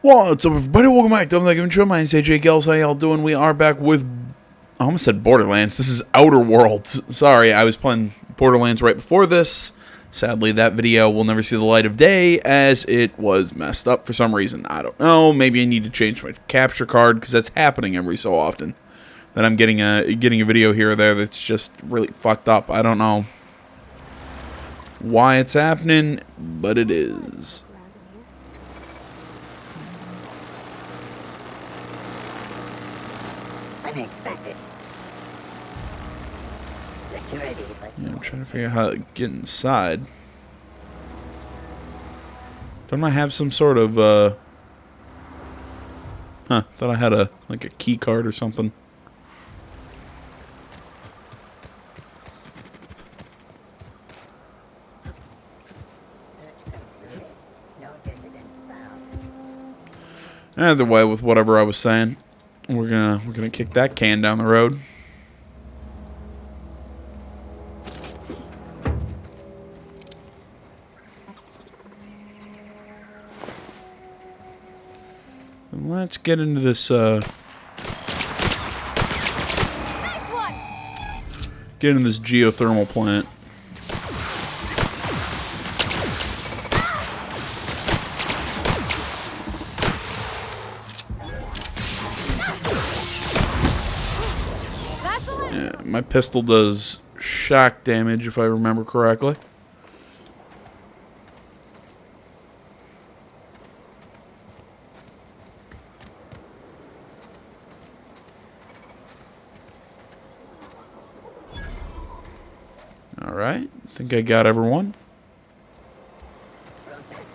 What's up, everybody? Welcome back to Injure. My name's AJ Gels. How y'all doing? We are back with... I almost said Borderlands. This is Outer Worlds. Sorry, I was playing Borderlands right before this. Sadly, that video will never see the light of day as it was messed up for some reason. I don't know. Maybe I need to change my capture card because that's happening every so often. That I'm getting a video here or there that's just really fucked up. I don't know why it's happening, but it is. Unexpected security, but Yeah, I'm trying to figure out how to get inside. Don't I have some sort of thought I had a key card or something. search complete. No dissidents found. Either way, with whatever I was saying, we're gonna kick that can down the road. And let's get into this get into this geothermal plant. Yeah, my pistol does shock damage, if I remember correctly. Alright, I think I got everyone. Process.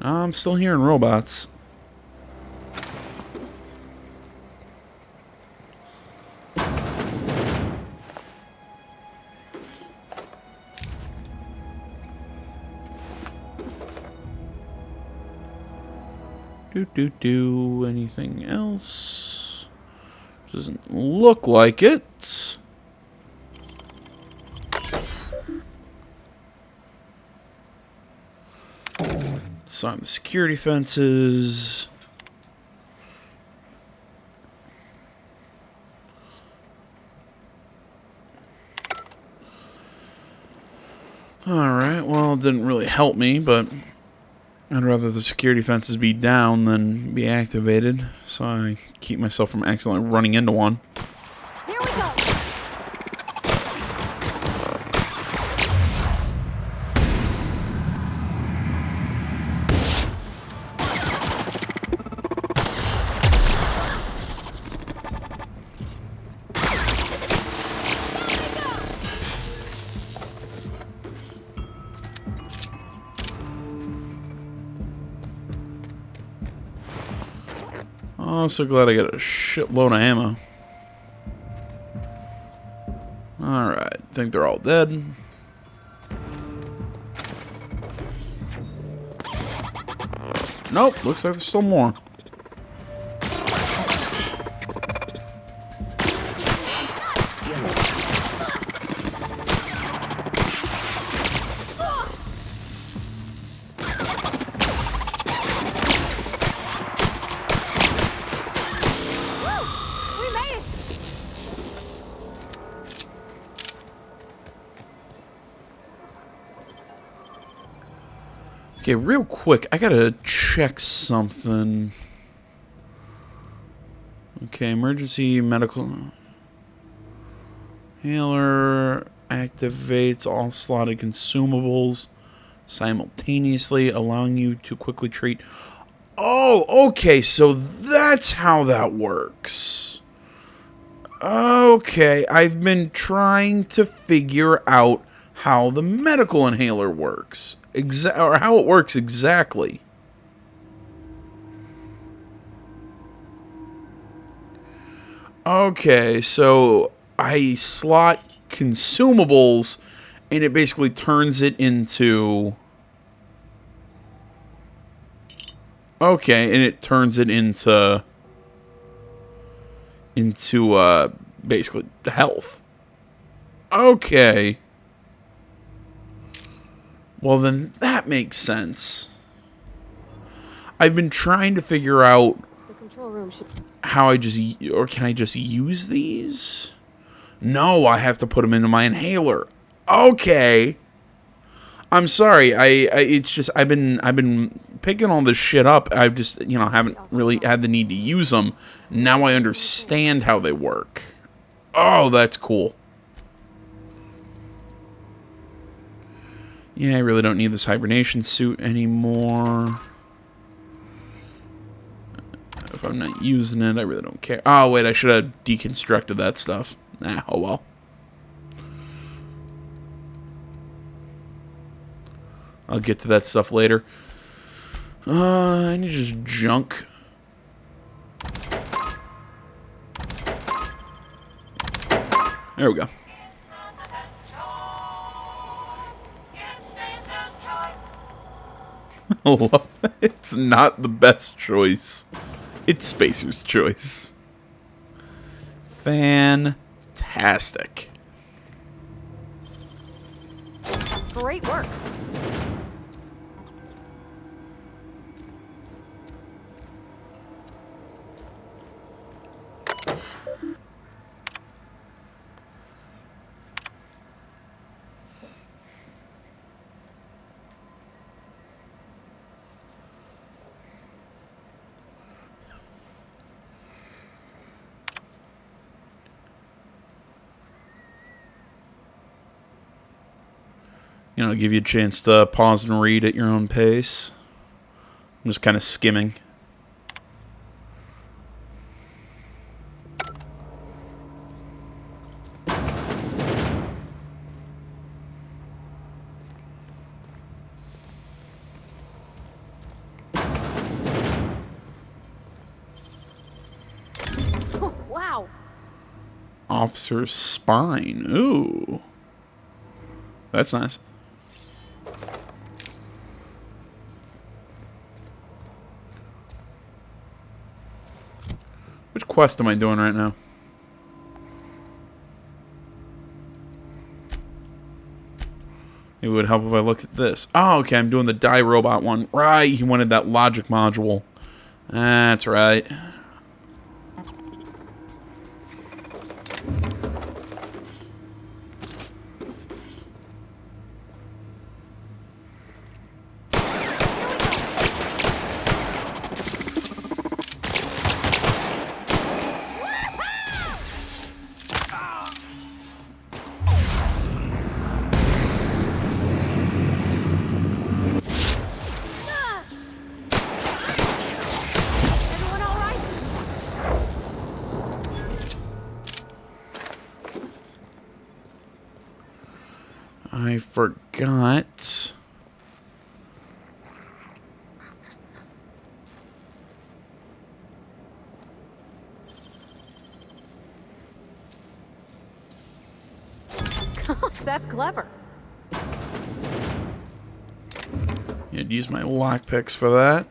I'm still hearing robots. Anything else? Doesn't look like it. Some security fences. Alright, well, it didn't really help me, but I'd rather the security fences be down than be activated, so I keep myself from accidentally running into one. Here we go. Oh, I'm so glad I got a shitload of ammo. Alright, I think they're all dead. Nope, looks like there's still more. We made it. Okay, real quick, I gotta check something. Okay, emergency medical healer activates all slotted consumables simultaneously, allowing you to quickly treat. Oh, okay, so that's how that works. Okay, I've been trying to figure out how the medical inhaler works. Or how it works exactly. Okay, so I slot consumables and it basically turns it into... Okay, and it turns it into basically health. Okay. Well, then that makes sense. I've been trying to figure out The control room should. how or can I just use these? No, I have to put them into my inhaler. Okay. I'm sorry. It's just I've been picking all this shit up. I've just, haven't really had the need to use them. Now I understand how they work. Oh, that's cool. Yeah, I really don't need this hibernation suit anymore. If I'm not using it, I really don't care. Oh, wait, I should have deconstructed that stuff. Oh well. I'll get to that stuff later. I need just junk. There we go. It's not the best choice. It's Spacer's choice. Fantastic. Great work. Give you a chance to pause and read at your own pace. I'm just kind of skimming. Wow. Officer's spine. Ooh. That's nice. Which quest am I doing right now? It would help if I looked at this. Oh, okay, I'm doing the die robot one. Right, he wanted that logic module. That's right. Everyone all right? I forgot. Gosh, that's clever. I'd use my lockpicks for that.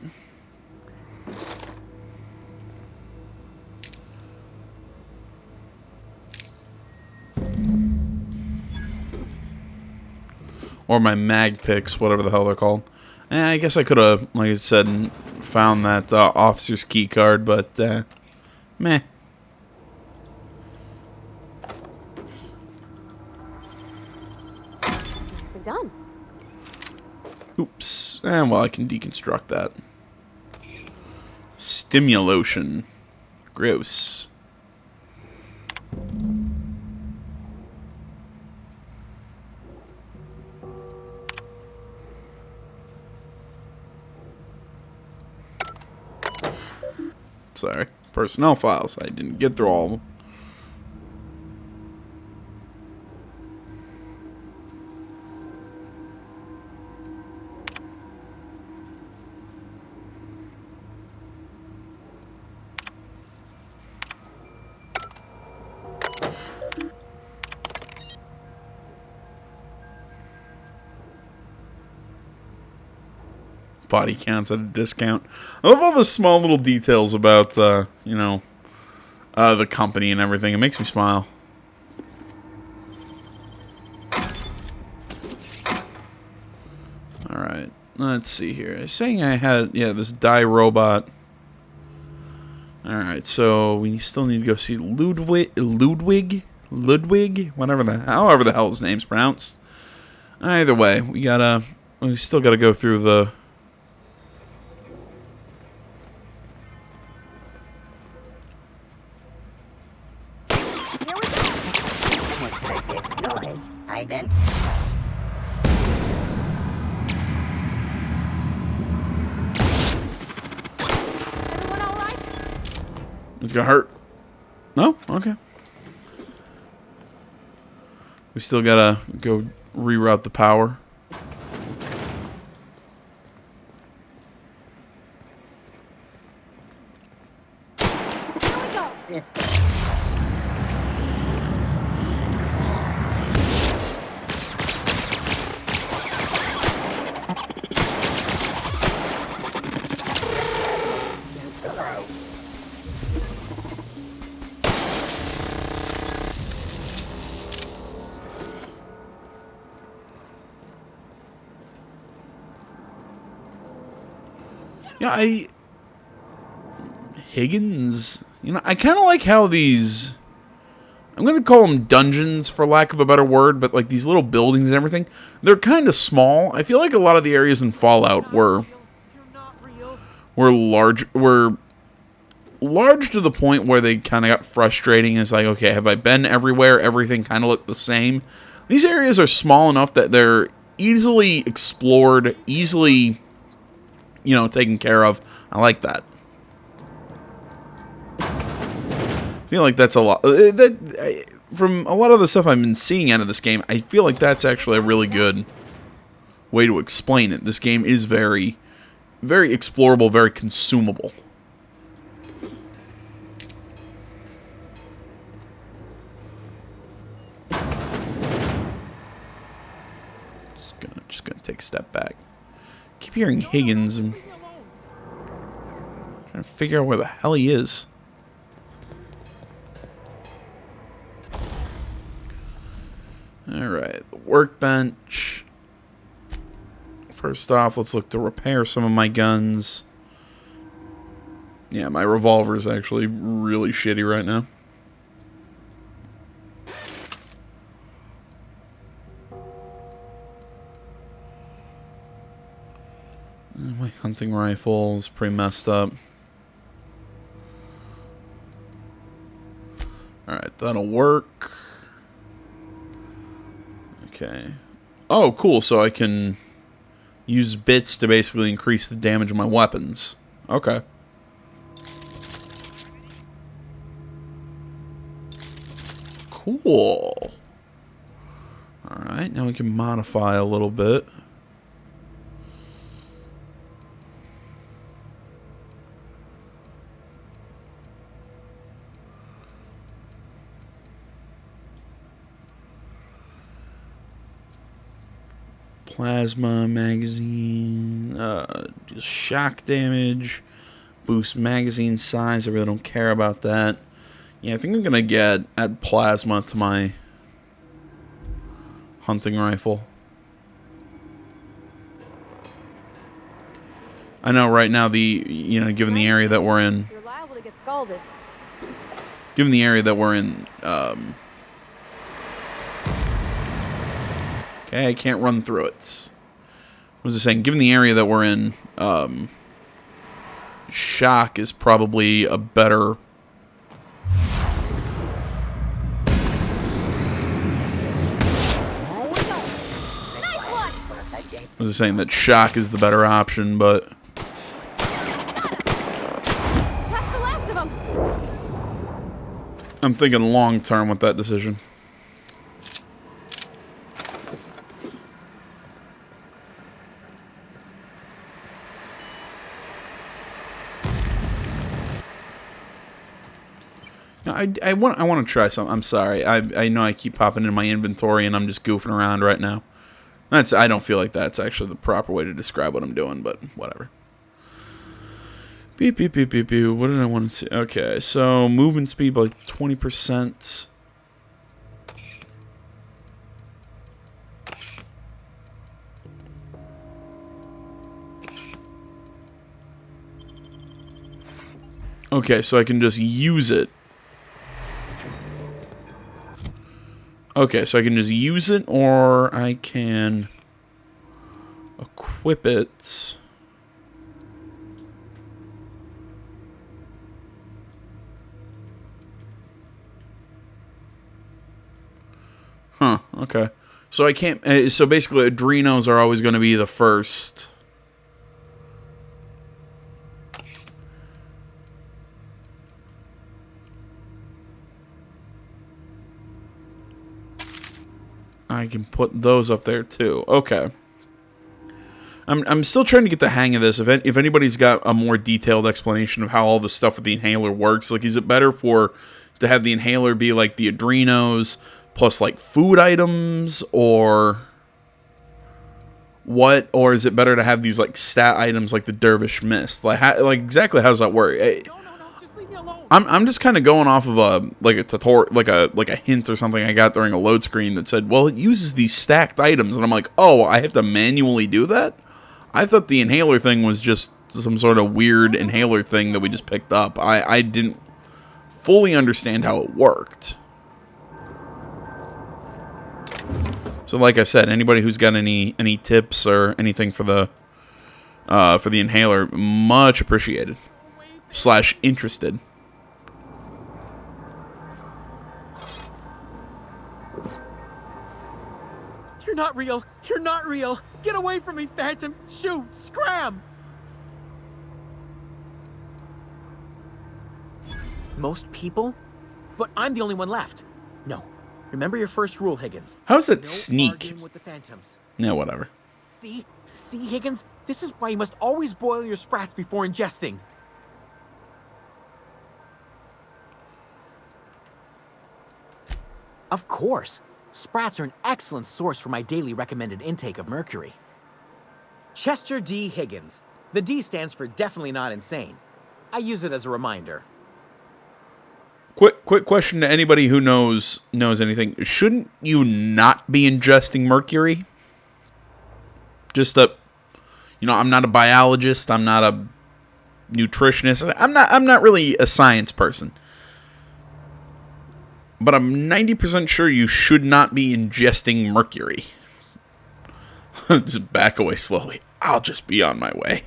Or my mag picks, whatever the hell they're called. I guess I could have, like I said, found that officer's key card, but meh. Nicely done. Oops. Well, I can deconstruct that. Stimulation. Gross. Sorry. Personnel files. I didn't get through all of them. Body counts at a discount. I love all the small little details about, the company and everything. It makes me smile. Alright. Let's see here. It's saying I had, yeah, this die robot. Alright, so we still need to go see Ludwig, however the hell his name's pronounced. Either way, we still gotta go through the... Here we go. Unexpected noise. Ident. Everyone all right? It's gonna hurt. No? Okay. We still gotta go reroute the power. Here we go. System. Neutralized. Yeah, Higgins, you know, I kind of like how these, I'm going to call them dungeons for lack of a better word, but like these little buildings and everything, they're kind of small. I feel like a lot of the areas in Fallout were large to the point where they kind of got frustrating. It's like, okay, have I been everywhere? Everything kind of looked the same. These areas are small enough that they're easily explored, easily, you know, taken care of. I like that. I feel like that's a lot. From a lot of the stuff I've been seeing out of this game, I feel like that's actually a really good way to explain it. This game is very, very explorable, very consumable. Just gonna take a step back. Keep hearing Higgins. I'm trying to figure out where the hell he is. Alright, the workbench. First off, let's look to repair some of my guns. Yeah, my revolver is actually really shitty right now. My hunting rifle is pretty messed up. Alright, that'll work. Okay. Oh, cool. So I can use bits to basically increase the damage of my weapons. Okay. Cool. Alright, now we can modify a little bit. Plasma magazine, just shock damage, boost magazine size. I really don't care about that. Yeah, I think I'm gonna add plasma to my hunting rifle. I know right now given the area that we're in, You're liable to get scalded. given the area that we're in, okay, I can't run through it. What was I saying? Given the area that we're in, shock is probably a better... I was saying that shock is the better option, but... That's the last of them. I'm thinking long term with that decision. No, I want to try something. I'm sorry. I know I keep popping in my inventory and I'm just goofing around right now. I don't feel like that's actually the proper way to describe what I'm doing, but whatever. Beep, beep, beep, beep, beep. What did I want to see? Okay, so movement speed by 20%. Okay, so I can just use it. Okay, so I can just use it, or I can equip it. Huh, okay. So I can't... so basically, Adrenos are always going to be the first. I can put those up there, too. Okay. I'm still trying to get the hang of this. If anybody's got a more detailed explanation of how all the stuff with the inhaler works, like, is it better to have the inhaler be like the Adrenos plus like food items, or what? Or is it better to have these like stat items like the Dervish Mist? Like exactly how does that work? Just leave me alone. I'm just kind of going off of a tutorial, like a hint or something I got during a load screen that said, well, it uses these stacked items, and I'm like, oh, I have to manually do that? I thought the inhaler thing was just some sort of weird inhaler thing that we just picked up. I didn't fully understand how it worked. So like I said, anybody who's got any tips or anything for the inhaler, much appreciated. / interested. You're not real. You're not real. Get away from me, Phantom. Shoot. Scram. Most people? But I'm the only one left. No. Remember your first rule, Higgins. How's that No sneak? arguing with the Phantoms. Yeah, whatever. See? See, Higgins? This is why you must always boil your sprats before ingesting. Of course. Sprats are an excellent source for my daily recommended intake of mercury. Chester D. Higgins. The D stands for definitely not insane. I use it as a reminder. Quick question to anybody who knows anything. Shouldn't you not be ingesting mercury? Just I'm not a biologist. I'm not a nutritionist. I'm not really a science person. But I'm 90% sure you should not be ingesting mercury. Just back away slowly. I'll just be on my way.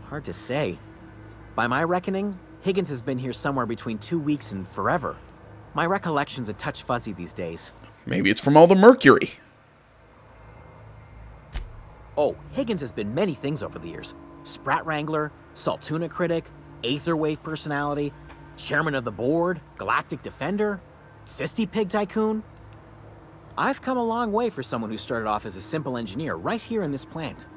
Hard to say. By my reckoning, Higgins has been here somewhere between 2 weeks and forever. My recollection's a touch fuzzy these days. Maybe it's from all the mercury. Oh, Higgins has been many things over the years. Sprat Wrangler, Saltuna Critic, Aetherwave Personality, Chairman of the Board, Galactic Defender, Sisty Pig Tycoon. I've come a long way for someone who started off as a simple engineer right here in this plant.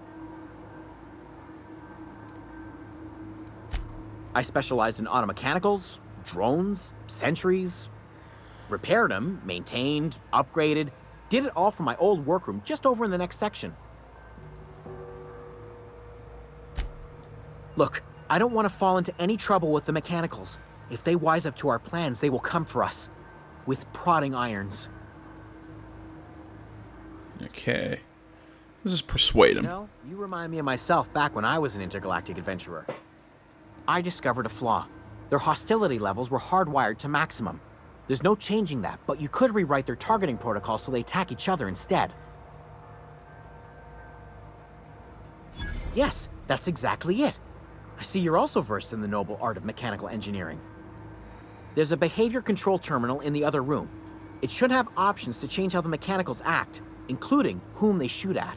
I specialized in automechanicals, drones, sentries, repaired them, maintained, upgraded, did it all from my old workroom just over in the next section. Look, I don't want to fall into any trouble with the mechanicals. If they wise up to our plans, they will come for us. With prodding irons. Okay. Let's just persuade him. You know, you remind me of myself back when I was an intergalactic adventurer. I discovered a flaw. Their hostility levels were hardwired to maximum. There's no changing that, but you could rewrite their targeting protocol so they attack each other instead. Yes, that's exactly it. I see you're also versed in the noble art of mechanical engineering. There's a behavior control terminal in the other room. It should have options to change how the mechanicals act, including whom they shoot at.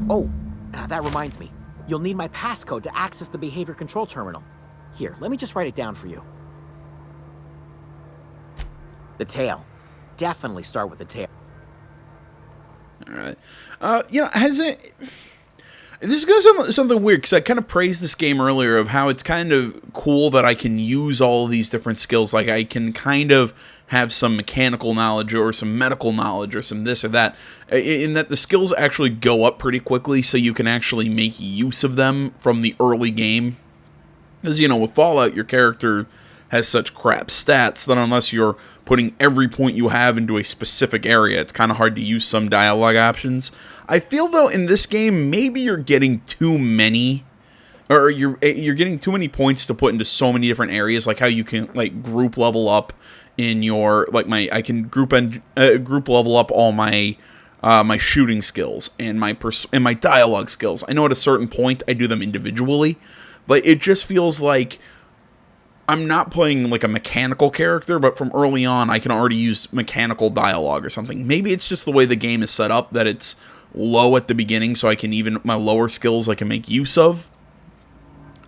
Oh, that reminds me. You'll need my passcode to access the behavior control terminal. Here, let me just write it down for you. The tail. Definitely start with the tail. All right. Has it... This is going to sound something weird, because I kind of praised this game earlier of how it's kind of cool that I can use all of these different skills. Like, I can kind of have some mechanical knowledge or some medical knowledge or some this or that. In that the skills actually go up pretty quickly, so you can actually make use of them from the early game. Because, with Fallout, your character has such crap stats that unless you're putting every point you have into a specific area, it's kind of hard to use some dialogue options. I feel, though, in this game, maybe you're getting too many or you're getting too many points to put into so many different areas, like how you can like group level up in your I can group level up all my my shooting skills and my dialogue skills. I know at a certain point I do them individually, but it just feels like I'm not playing like a mechanical character, but from early on I can already use mechanical dialogue or something. Maybe it's just the way the game is set up that it's low at the beginning, so I can even my lower skills I can make use of.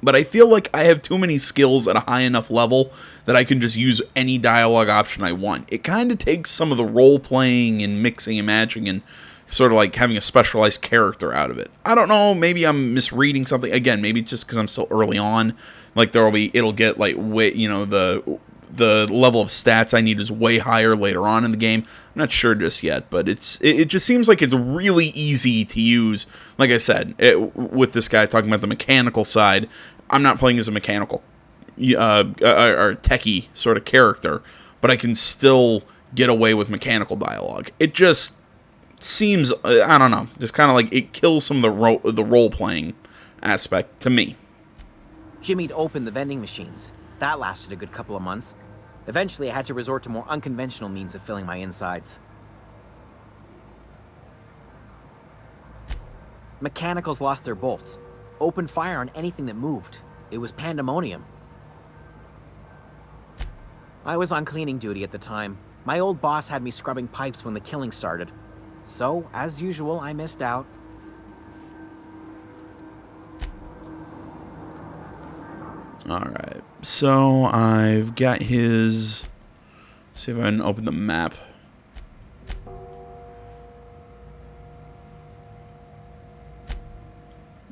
But I feel like I have too many skills at a high enough level that I can just use any dialogue option I want. It kind of takes some of the role-playing and mixing and matching and sort of like having a specialized character out of it. I don't know, maybe I'm misreading something. Again, maybe it's just because I'm still early on. Like it'll get like way, the level of stats I need is way higher later on in the game. I'm not sure just yet, but it just seems like it's really easy to use. Like I said, with this guy talking about the mechanical side, I'm not playing as a mechanical or techie sort of character, but I can still get away with mechanical dialogue. It just seems, I don't know, just kind of like it kills some of the role-playing aspect to me. Jimmy'd opened the vending machines. That lasted a good couple of months. Eventually, I had to resort to more unconventional means of filling my insides. Mechanicals lost their bolts. Opened fire on anything that moved. It was pandemonium. I was on cleaning duty at the time. My old boss had me scrubbing pipes when the killing started. So, as usual, I missed out. Alright, so I've got his... Let's see if I can open the map.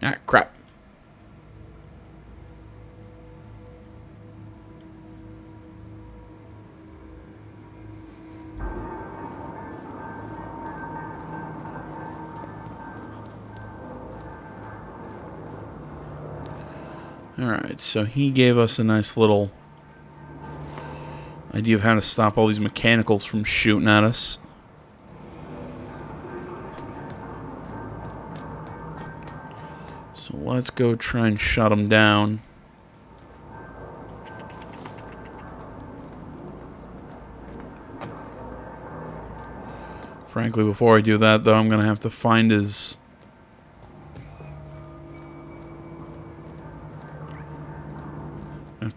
Ah, crap. Alright, so he gave us a nice little idea of how to stop all these mechanicals from shooting at us. So let's go try and shut them down. Frankly, before I do that, though, I'm going to have to find his...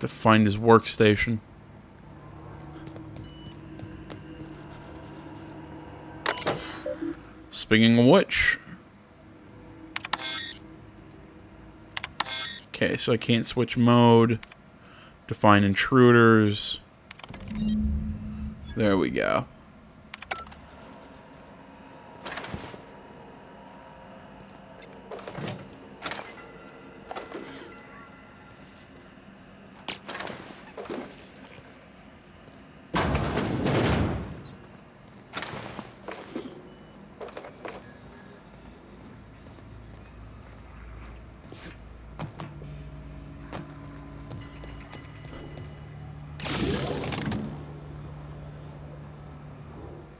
workstation. Speaking of which... Okay, so I can't switch mode. Define intruders. There we go.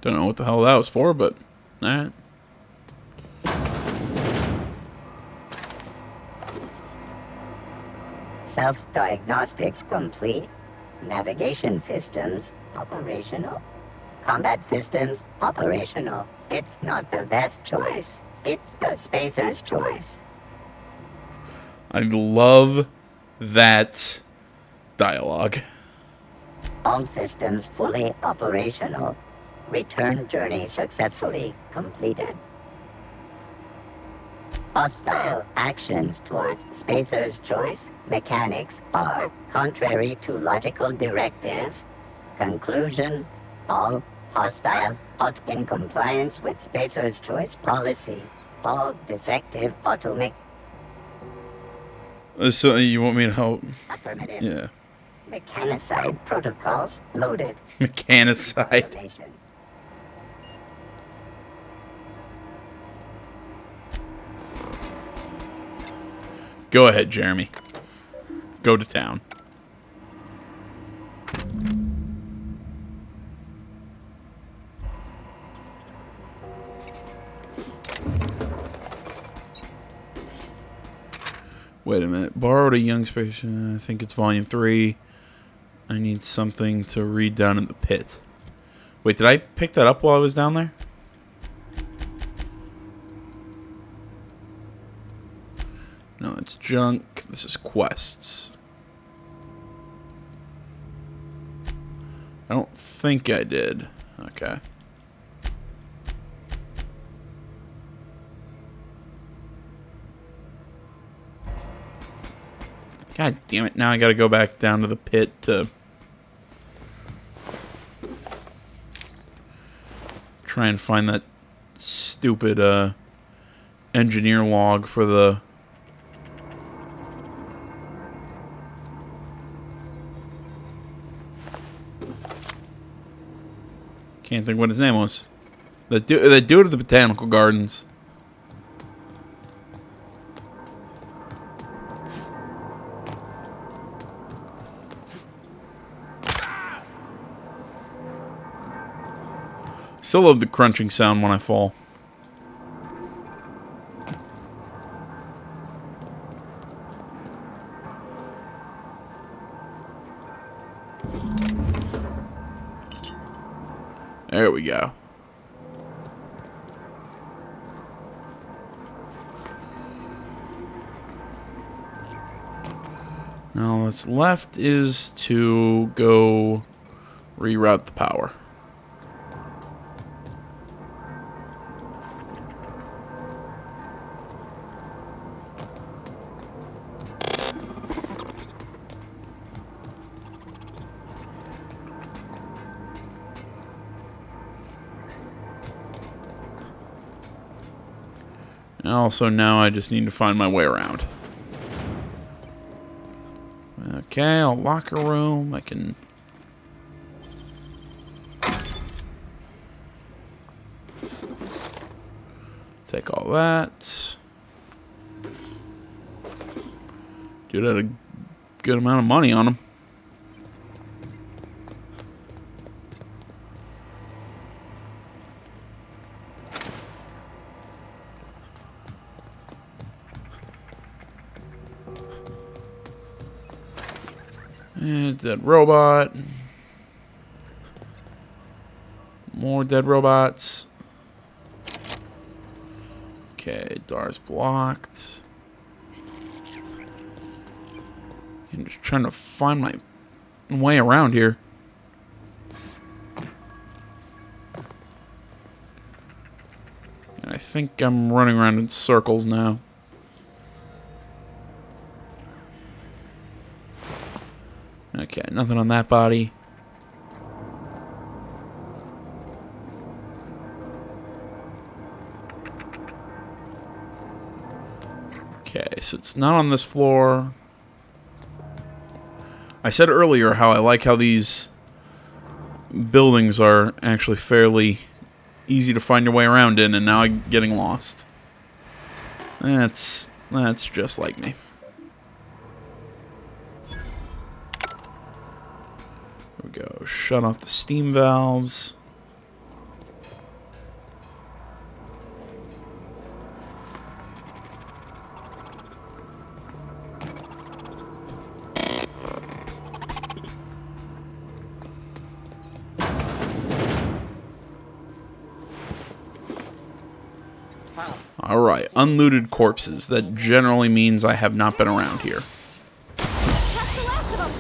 Don't know what the hell that was for, but alright. Self-diagnostics complete. Navigation systems operational. Combat systems operational. It's not the best choice. It's the spacer's choice. I love that dialogue. All systems fully operational. Return journey successfully completed. Hostile actions towards Spacer's choice mechanics are contrary to logical directive. Conclusion: all hostile not in compliance with Spacer's choice policy. All defective automatic. So you want me to help? Affirmative. Yeah. Mechanicide protocols loaded. Mechanicide. Information. Go ahead, Jeremy. Go to town. Wait a minute. Borrowed a young space. I think it's volume 3. I need something to read down in the pit. Wait, did I pick that up while I was down there? No, it's junk. This is quests. I don't think I did. Okay. God damn it. Now I gotta go back down to the pit to try and find that stupid engineer log for the... Can't think what his name was. The dude at the Botanical Gardens. Still love the crunching sound when I fall. There we go. Now what's left is to go reroute the power. And also now I just need to find my way around. Okay, a locker room. I can... take all that. Dude had a good amount of money on him. And dead robot. More dead robots. Okay, door's blocked. I'm just trying to find my way around here. And I think I'm running around in circles now. Okay, nothing on that body. Okay, so it's not on this floor. I said earlier how I like how these buildings are actually fairly easy to find your way around in, and now I'm getting lost. That's just like me. There we go. Shut off the steam valves. Alright, unlooted corpses. That generally means I have not been around here. That's the last of them.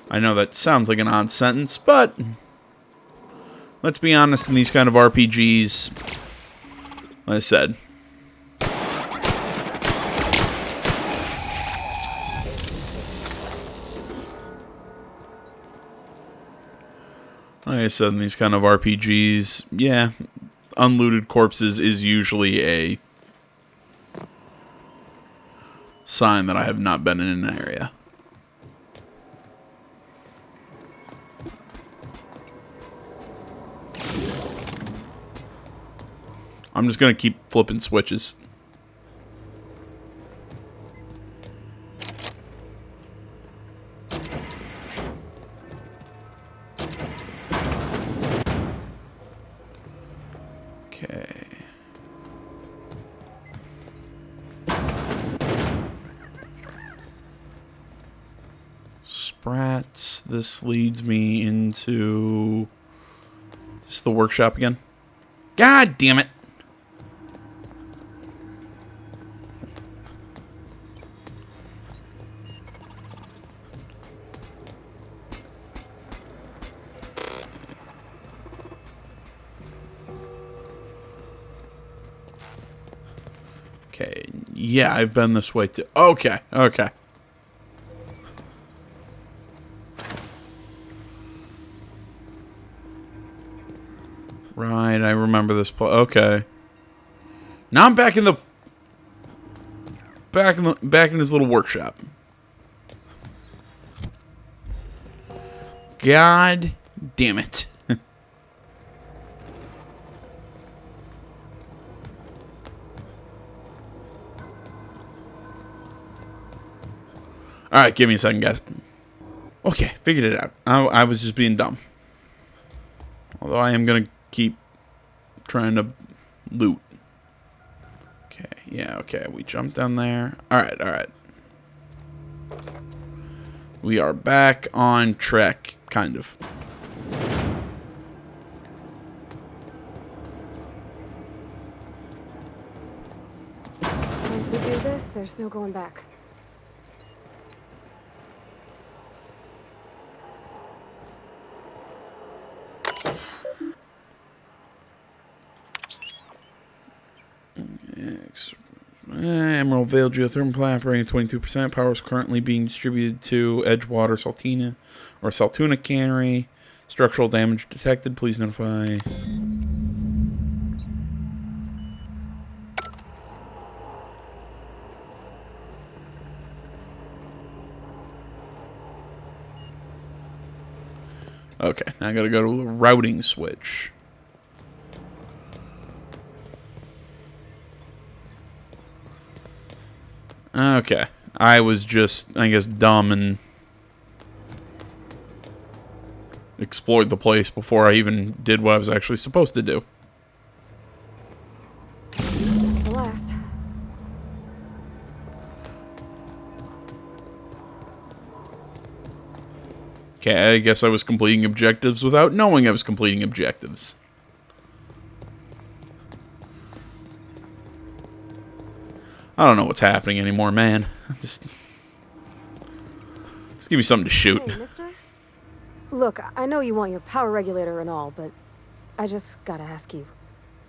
I know that sounds like an odd sentence, but let's be honest, in these kind of RPGs, like I said, in these kind of RPGs, yeah, unlooted corpses is usually a sign that I have not been in an area. I'm just gonna keep flipping switches. Okay. Sprats. This leads me into... Just the workshop again. God damn it! Okay, yeah, I've been this way too. Okay, okay. Right, I remember this place. Okay. Now I'm back in the... Back in his little workshop. God damn it. Alright, give me a second, guys. Okay, figured it out. I was just being dumb. Although I am going to keep trying to loot. Okay, yeah, okay. We jumped down there. Alright, alright. We are back on track, kind of. Once we do this, there's no going back. Emerald Vale geothermal plant operating at 22%. Power is currently being distributed to Edgewater Saltina or Saltuna Cannery. Structural damage detected. Please notify. Okay, now I gotta go to the routing switch. Okay. I was just, I guess, dumb and explored the place before I even did what I was actually supposed to do. That's the last. Okay, I guess I was completing objectives without knowing I was completing objectives. I don't know what's happening anymore, man. Just give me something to shoot. Hey, mister? Look, I know you want your power regulator and all, but I just gotta ask you.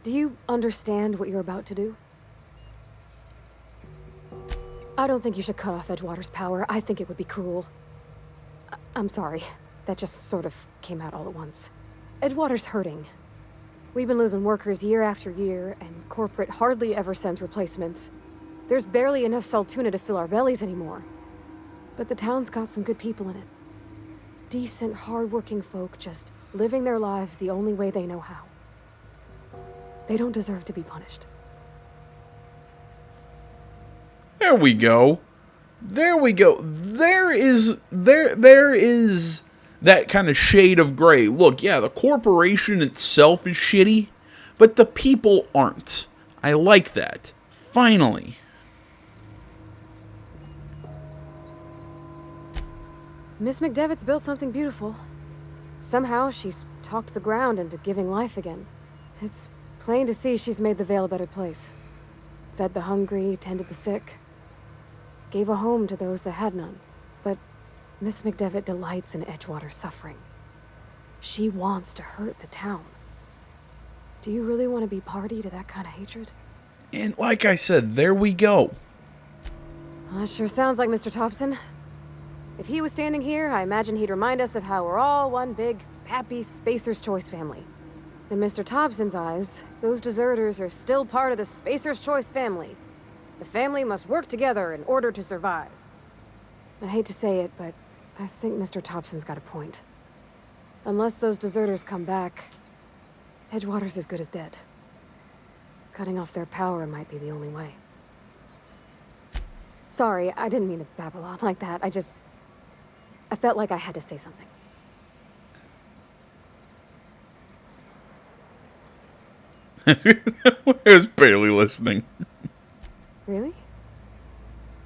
Do you understand what you're about to do? I don't think you should cut off Edgewater's power. I think it would be cruel. I'm sorry. That just sort of came out all at once. Edgewater's hurting. We've been losing workers year after year, and corporate hardly ever sends replacements. There's barely enough Saltuna to fill our bellies anymore. But the town's got some good people in it. Decent, hard-working folk just living their lives the only way they know how. They don't deserve to be punished. There we go. There we go. There is that kind of shade of gray. Look, yeah, the corporation itself is shitty, but the people aren't. I like that. Finally. Miss McDevitt's built something beautiful. Somehow she's talked the ground into giving life again. It's plain to see she's made the Vale a better place. Fed the hungry, tended the sick. Gave a home to those that had none. But Miss McDevitt delights in Edgewater's suffering. She wants to hurt the town. Do you really want to be party to that kind of hatred? And like I said, there we go. Well, that sure sounds like Mr. Thompson. If he was standing here, I imagine he'd remind us of how we're all one big, happy Spacer's Choice family. In Mr. Thompson's eyes, those deserters are still part of the Spacer's Choice family. The family must work together in order to survive. I hate to say it, but I think Mr. Thompson's got a point. Unless those deserters come back, Edgewater's as good as dead. Cutting off their power might be the only way. Sorry, I didn't mean to babble on like that. I felt like I had to say something. I was barely listening. Really?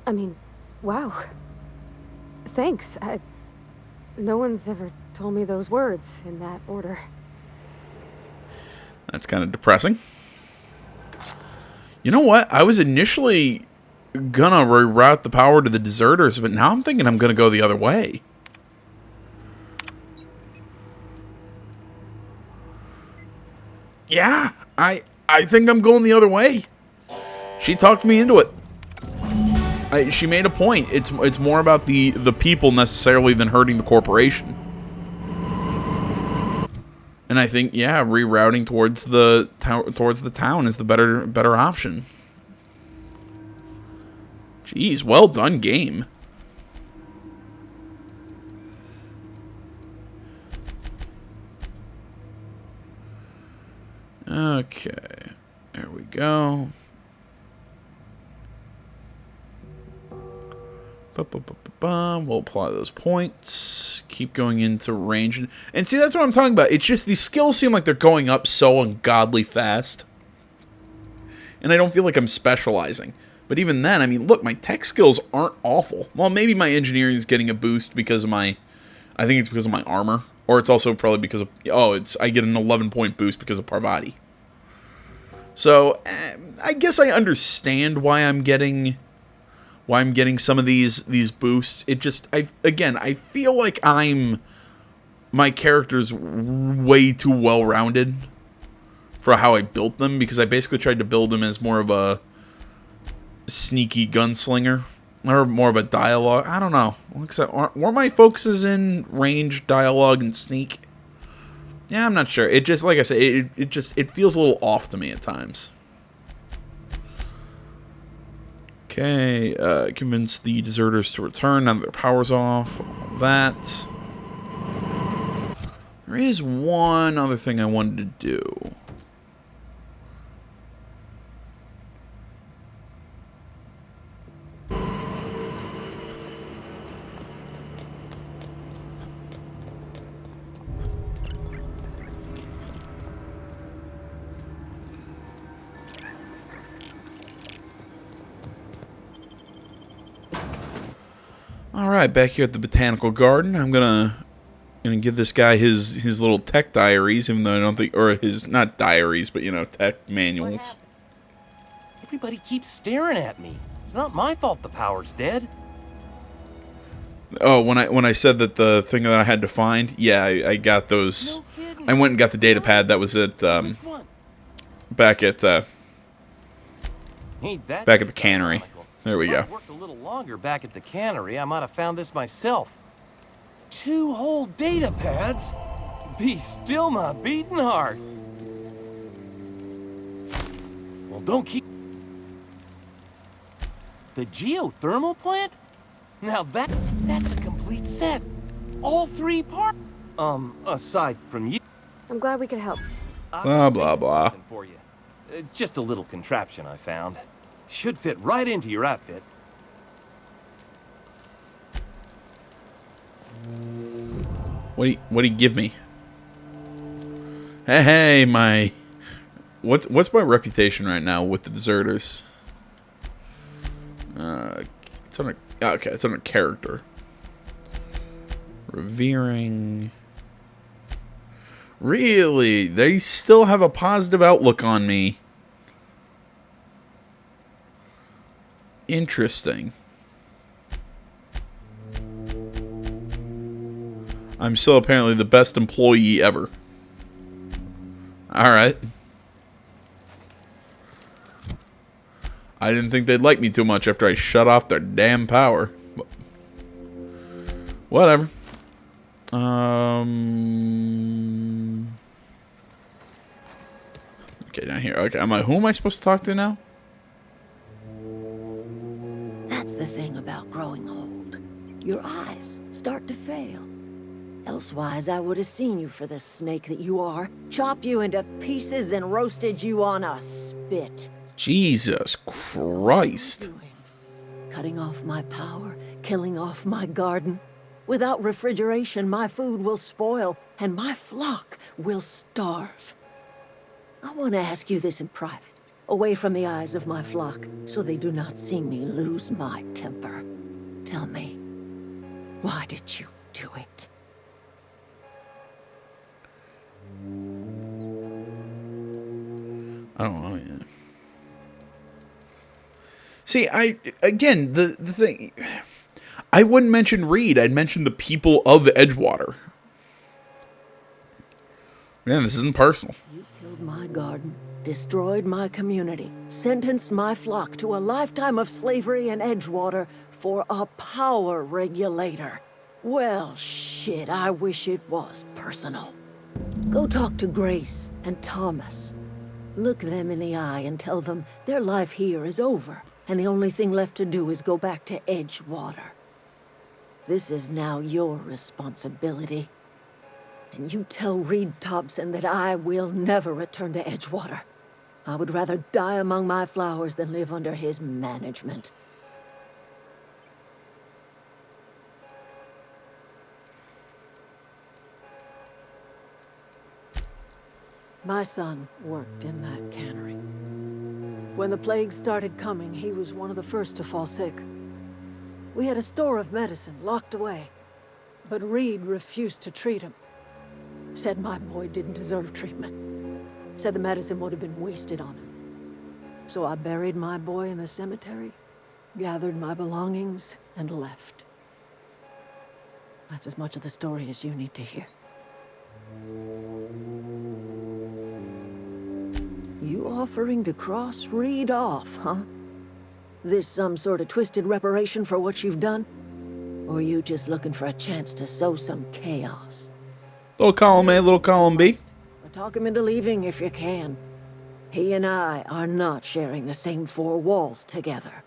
I mean, wow. Thanks. No one's ever told me those words in that order. That's kind of depressing. You know what? I was initially gonna reroute the power to the deserters, but now I'm thinking I'm gonna go the other way. Yeah, I think I'm going the other way. She talked me into it. She made a point. It's more about the people necessarily than hurting the corporation. And I think, yeah, rerouting towards the town is the better option. Jeez, well done, game. Okay, there we go. We'll apply those points. Keep going into range. And see, that's what I'm talking about. It's just these skills seem like they're going up so ungodly fast. And I don't feel like I'm specializing. But even then, I mean, look, my tech skills aren't awful. Well, maybe my engineering is getting a boost because of my... I think it's because of my armor. Or it's also probably because of... Oh, I get an 11-point boost because of Parvati. So, I guess I understand why I'm getting some of these boosts. It just, I feel like my character's way too well-rounded for how I built them, because I basically tried to build them as more of a sneaky gunslinger, or more of a dialogue. I don't know. Were my focuses in range, dialogue, and sneak? Yeah, I'm not sure. It just, like I said, it feels a little off to me at times. Okay, convince the deserters to return now that their power's off. All that. There is one other thing I wanted to do. Alright, back here at the Botanical Garden, I'm gonna give this guy his little tech diaries, even though I don't think, or his, not diaries, but, you know, tech manuals. Everybody keeps staring at me. It's not my fault the power's dead. Oh, when I said that the thing that I had to find, yeah, I got those. No kidding. I went and got the data pad that was at, Which one? back at Ain't that back at the cannery. There we If I go. worked a little longer back at the cannery, I might have found this myself. 2 whole data pads? Be still my beating heart. Well, don't keep... The geothermal plant? Now that's a complete set. All 3 parts. Aside from you. I'm glad we could help. Blah, blah, blah. Something for you. Just a little contraption I found. Should fit right into your outfit. What do you give me? Hey, my... What's my reputation right now with the deserters? It's on a... Okay, it's on a character. Revering... Really? They still have a positive outlook on me. Interesting. I'm still apparently the best employee ever. Alright. I didn't think they'd like me too much after I shut off their damn power. But whatever. Okay, down here. Okay, who am I supposed to talk to now? That's the thing about growing old. Your eyes start to fail. Elsewise, I would have seen you for the snake that you are, chopped you into pieces and roasted you on a spit. Jesus Christ. Cutting off my power, killing off my garden. Without refrigeration, my food will spoil, and my flock will starve. I want to ask you this in private, away from the eyes of my flock, so they do not see me lose my temper. Tell me, why did you do it? I don't know. Yeah. See, again, the thing, I wouldn't mention Reed. I'd mention the people of Edgewater. Man, this isn't personal. You killed my garden, destroyed my community, sentenced my flock to a lifetime of slavery in Edgewater for a power regulator. Well, shit, I wish it was personal. Go talk to Grace and Thomas. Look them in the eye and tell them their life here is over, and the only thing left to do is go back to Edgewater. This is now your responsibility. And you tell Reed Thompson that I will never return to Edgewater. I would rather die among my flowers than live under his management. My son worked in that cannery. When the plague started coming, he was one of the first to fall sick. We had a store of medicine locked away, but Reed refused to treat him. Said my boy didn't deserve treatment. Said the medicine would have been wasted on him. So I buried my boy in the cemetery, gathered my belongings, and left. That's as much of the story as you need to hear. You offering to cross Reed off, huh? This some sort of twisted reparation for what you've done? Or you just looking for a chance to sow some chaos? Little column A, little column B. Or talk him into leaving if you can. He and I are not sharing the same four walls together.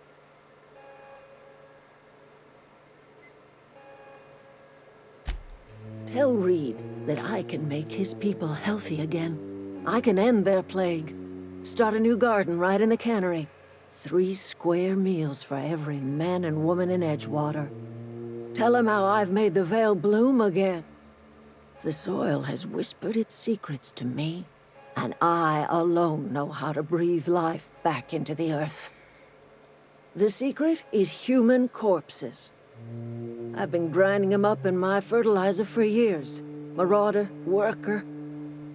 Tell Reed that I can make his people healthy again. I can end their plague. Start a new garden right in the cannery. 3 square meals for every man and woman in Edgewater. Tell him how I've made the Vale bloom again. The soil has whispered its secrets to me, and I alone know how to breathe life back into the earth. The secret is human corpses. I've been grinding them up in my fertilizer for years. Marauder, worker,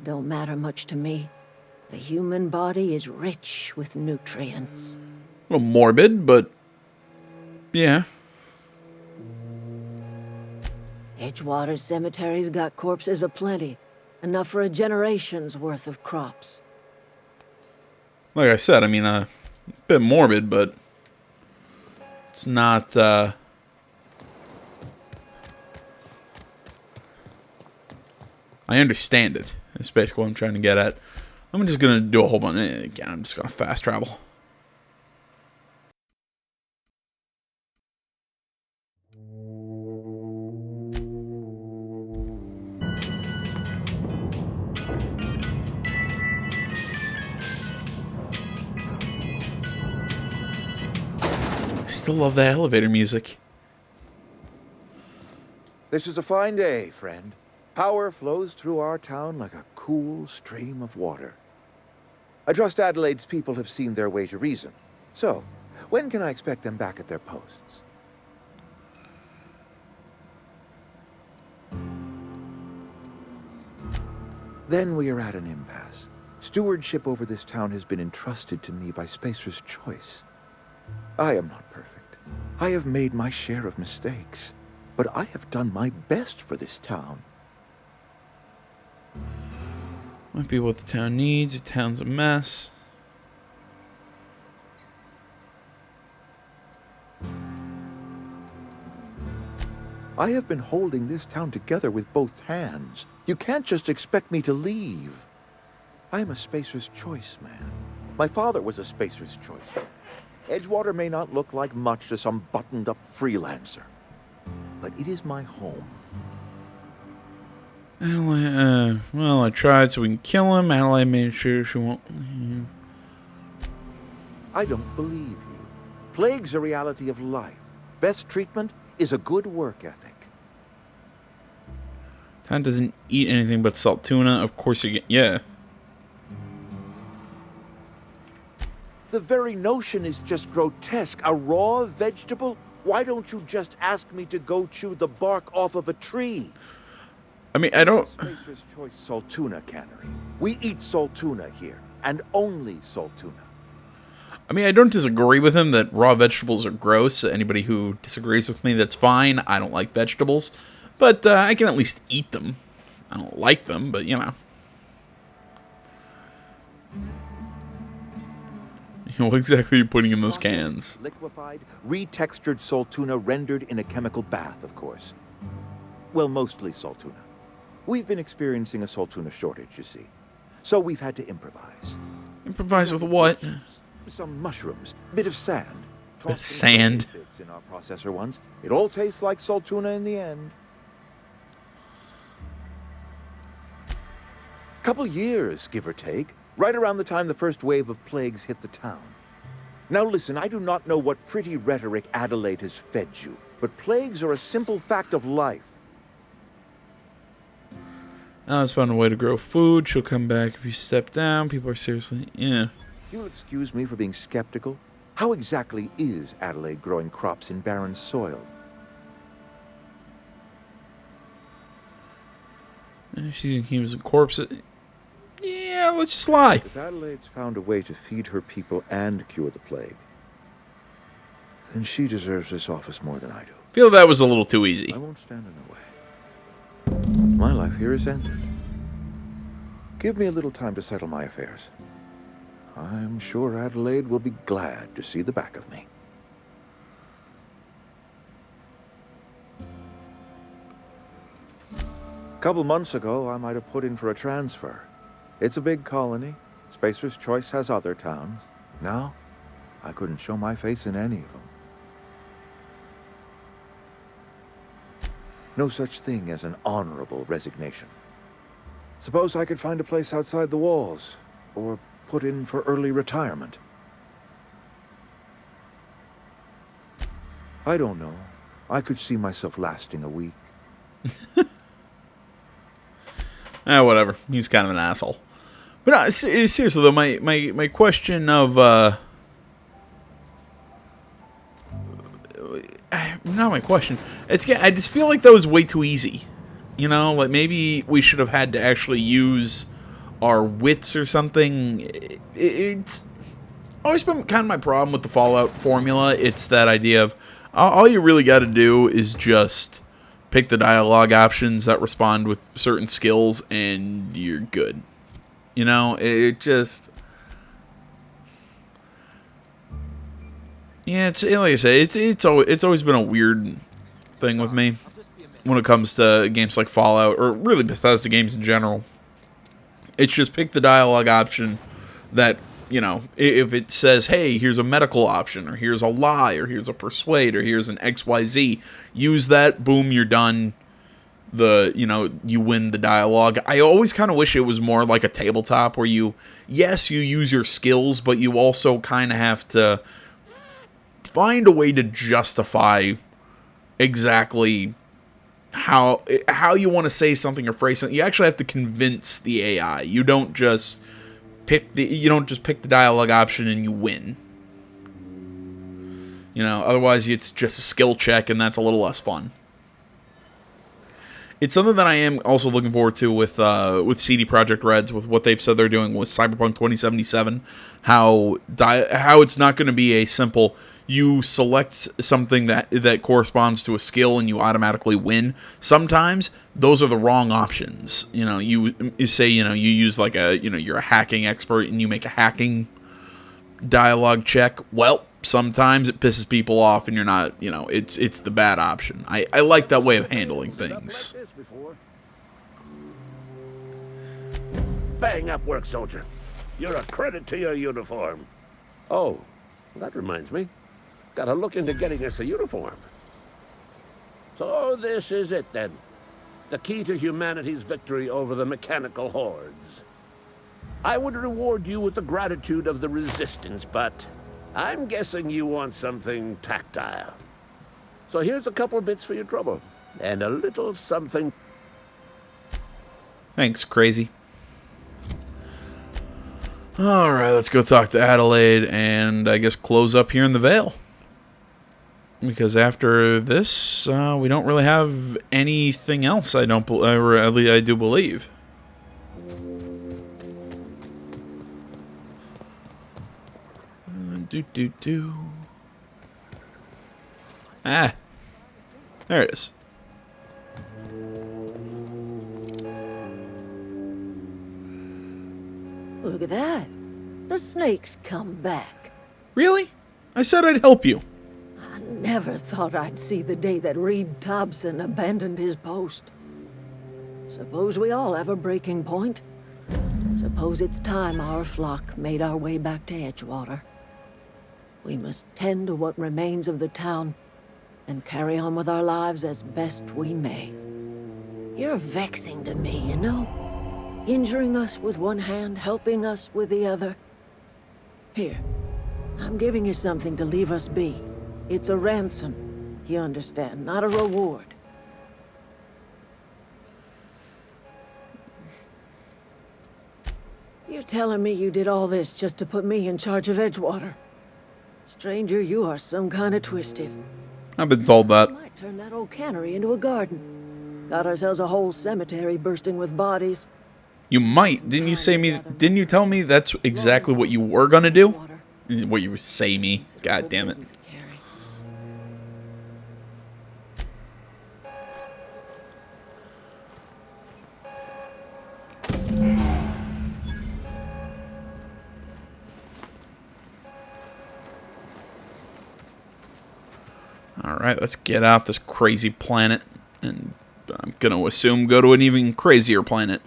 don't matter much to me. The human body is rich with nutrients. A little morbid, but yeah. Edgewater Cemetery's got corpses aplenty. Enough for a generation's worth of crops. Like I said, I mean, a bit morbid, but it's not, I understand it. That's basically what I'm trying to get at. I'm just going to do a whole bunch. Again, I'm just going to fast travel. I still love that elevator music. This is a fine day, friend. Power flows through our town like a cool stream of water. I trust Adelaide's people have seen their way to reason. So, when can I expect them back at their posts? Then we are at an impasse. Stewardship over this town has been entrusted to me by Spacer's Choice. I am not perfect. I have made my share of mistakes. But I have done my best for this town. Might be what the town needs. The town's a mess. I have been holding this town together with both hands. You can't just expect me to leave. I am a Spacer's Choice man. My father was a Spacer's Choice. Edgewater may not look like much to some buttoned-up freelancer, but it is my home. Adelaide, well, I tried so we can kill him. Adelaide made sure she won't leave. I don't believe you. Plague's a reality of life. Best treatment is a good work ethic. Town doesn't eat anything but salt tuna. Of course you get, yeah. The very notion is just grotesque. A raw vegetable? Why don't you just ask me to go chew the bark off of a tree? I mean, I don't... Spacer's Choice Saltuna Cannery. We eat saltuna here. and only salt tuna. I mean, I don't disagree with him that raw vegetables are gross. Anybody who disagrees with me, that's fine. I don't like vegetables, but I can at least eat them. I don't like them, but you know. What exactly are you putting in those cans? Liquefied, retextured salt tuna rendered in a chemical bath, of course. Well, mostly salt tuna. We've been experiencing a salt tuna shortage, you see. So we've had to improvise. Improvise with what? Some mushrooms, bit of sand. Bit of sand. Bits in our processor once. It all tastes like salt tuna in the end. Couple years, give or take. Right around the time the first wave of plagues hit the town. Now listen, I do not know what pretty rhetoric Adelaide has fed you, but plagues are a simple fact of life. Alice found a way to grow food. She'll come back if you step down. People are seriously... Yeah. You'll excuse me for being skeptical. How exactly is Adelaide growing crops in barren soil? She's accused of corpses. Yeah, let's just lie. If Adelaide's found a way to feed her people and cure the plague, then she deserves this office more than I do. Feel that was a little too easy. I won't stand in the way. My life here is ended. Give me a little time to settle my affairs. I'm sure Adelaide will be glad to see the back of me. Couple months ago, I might have put in for a transfer. It's a big colony. Spacer's Choice has other towns. Now, I couldn't show my face in any of them. No such thing as an honorable resignation. Suppose I could find a place outside the walls, or put in for early retirement. I don't know. I could see myself lasting a week. Whatever. He's kind of an asshole. But no, seriously though, my question of not my question. I just feel like that was way too easy. You know, like maybe we should have had to actually use our wits or something. It's always been kind of my problem with the Fallout formula. It's that idea of all you really got to do is just pick the dialogue options that respond with certain skills, and you're good. You know, it just... Yeah, it's like I say, it's always been a weird thing with me when it comes to games like Fallout, or really Bethesda games in general. It's just pick the dialogue option that, you know, if it says, hey, here's a medical option, or here's a lie, or here's a persuade, or here's an XYZ, use that, boom, you're done. You win the dialogue. I always kind of wish it was more like a tabletop where you use your skills, but you also kind of have to find a way to justify exactly how you want to say something or phrase something. You actually have to convince the AI. You don't just pick the dialogue option and you win. You know, otherwise it's just a skill check, and that's a little less fun. It's something that I am also looking forward to with CD Projekt Reds, with what they've said they're doing with Cyberpunk 2077. How it's not going to be a simple, you select something that corresponds to a skill and you automatically win. Sometimes those are the wrong options. You know, you say, you use like you're a hacking expert and you make a hacking dialogue check. Well, sometimes it pisses people off and you're not, it's the bad option. I like that way of handling things. Bang up work, soldier. You're a credit to your uniform. Oh, that reminds me. Gotta look into getting us a uniform. So this is it then. The key to humanity's victory over the mechanical hordes. I would reward you with the gratitude of the Resistance, but I'm guessing you want something tactile. So here's a couple bits for your trouble, and a little something. Thanks, crazy. Alright, let's go talk to Adelaide and I guess close up here in the Vale. Because after this, we don't really have anything else, I do believe. Do. Ah. There it is. Look at that. The snake's come back. Really? I said I'd help you. I never thought I'd see the day that Reed Thompson abandoned his post. Suppose we all have a breaking point. Suppose it's time our flock made our way back to Edgewater. We must tend to what remains of the town and carry on with our lives as best we may. You're vexing to me, you know? Injuring us with one hand, helping us with the other. Here, I'm giving you something to leave us be. It's a ransom, you understand, not a reward. You're telling me you did all this just to put me in charge of Edgewater? Stranger, you are some kind of twisted. I've been told that. Might turn that old cannery into a garden. Got ourselves a whole cemetery bursting with bodies. You might. Didn't you tell me that's exactly what you were gonna do? What you say me. God damn it. Alright, let's get out this crazy planet. And I'm going to assume go to an even crazier planet.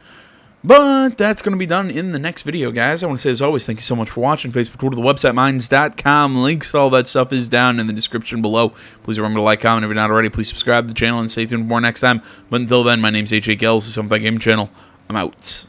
But that's going to be done in the next video, guys. I want to say, as always, thank you so much for watching. Facebook, Twitter, the website, Minds.com. Links to all that stuff is down in the description below. Please remember to like, comment. If you're not already, please subscribe to the channel and stay tuned for more next time. But until then, my name's AJ Gels. This is Something Game Channel. I'm out.